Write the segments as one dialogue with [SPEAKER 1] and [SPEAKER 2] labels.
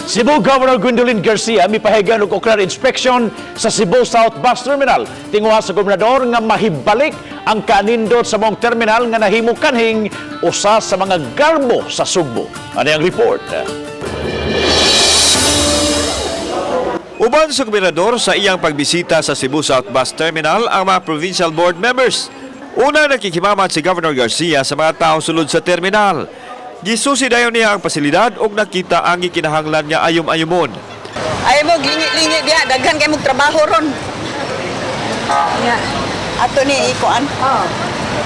[SPEAKER 1] Cebu Governor Gwendolyn Garcia mipahigan og okrar inspection sa Cebu South Bus Terminal. Tinguha sa gobernador nga mahibalik ang kanindot sa mong terminal nga nahimo kanhing usa sa mga garbo sa Sugbo. Ano ang report?
[SPEAKER 2] Uban sa gobernador sa iyang pagbisita sa Cebu South Bus Terminal ang mga provincial board members. Una nakikimamat si Governor Garcia sa mga tao sulod sa terminal. Gisusi dayon niya ang pasilidad og nakita ang ikinahanglan niya ayom-ayomon.
[SPEAKER 3] Ay mo lingi-lingi dia daghan kay mo trabaho ron. Ya. Ato ni ikuan.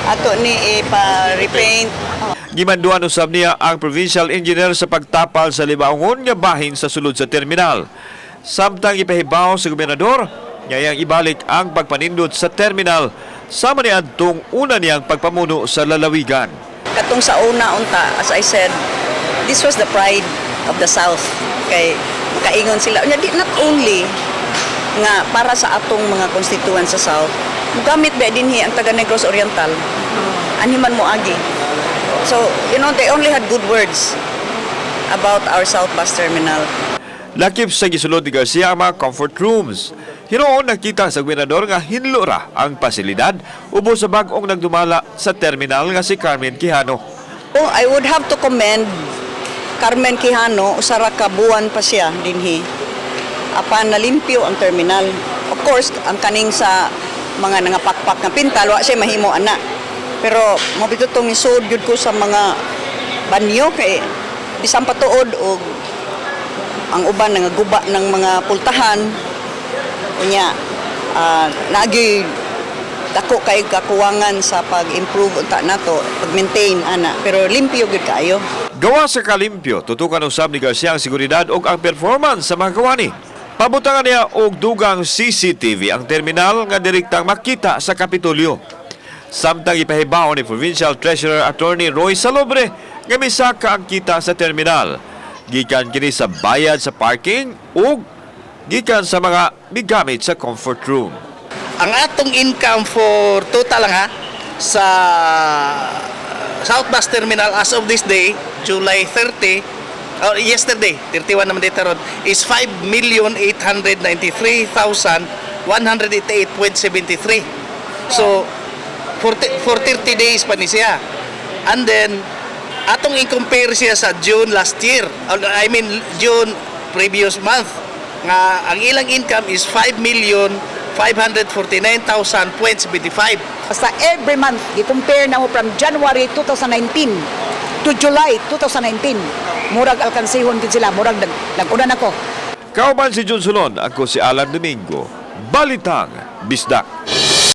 [SPEAKER 3] Ato ni ipa-repaint.
[SPEAKER 2] Gimanduan usab niya ang provincial engineer sa pagtapal sa libaongon nga bahin sa sulod sa terminal. Samtang ipahibaw sa gobernador, ngayang ibalik ang pagpanindot sa terminal sama ni adtong una niyang pagpamuno sa lalawigan.
[SPEAKER 3] Katong sa una unta, as I said, this was the pride of the South. Kay makaingon sila. Not only nga para sa atong mga constituents sa South, gamit ba dinhi ang taga Negros Oriental. Animan mo agi. So, they only had good words about our South Bus Terminal.
[SPEAKER 2] Lakip sa gisulod ni Garcia ang mga comfort rooms. Hiroon nakita sa gobernador nga hinlura ang pasilidad ubos sa bag-ong nagdumala sa terminal nga si Carmen Quijano.
[SPEAKER 3] Oh, I would have to commend Carmen Quijano, usara ka buwan pa siya dinhi. Apan nalimpyo ang terminal. Of course, ang kaning sa mga nangapakpak nga pintal, wa siya mahimo ana. Pero mabitutong isod gyud ko sa mga banyo kay bisan patuod og ang uban nga guba ng mga pultahan unya nagi dako kay kakuwangan sa pag-improve unta nato, pag-maintain ana, pero limpyo gud kaayo.
[SPEAKER 2] Gawa sa kalimpyo, tutukan usab ni Garcia ang seguridad ug ang performance sa mga gawani. Pabutangan niya og dugang CCTV ang terminal nga direktang makita sa Kapitolyo. Samtang ipahibaw ni Provincial Treasurer Attorney Roy Salobre nga misaka ang kita sa terminal. Gikan kini sa bayad sa parking ug gikan sa mga migamit sa comfort room.
[SPEAKER 4] Ang atong income for total lang sa South Bus Terminal as of this day, July 30, or yesterday, 31 naman dito ron, is 5,893,188.73. So, for 30 days pa ni siya. And then, atong i-compare siya sa June last year, I mean June previous month, nga ang ilang income is 5,549,000.75.
[SPEAKER 5] Basta every month, i-compare na mo from January 2019 to July 2019. Murag alkansihon din sila, murag nag-unan ako.
[SPEAKER 2] Kauban si Jun Sulon, ako si Alan Domingo, Balitang Bisdak.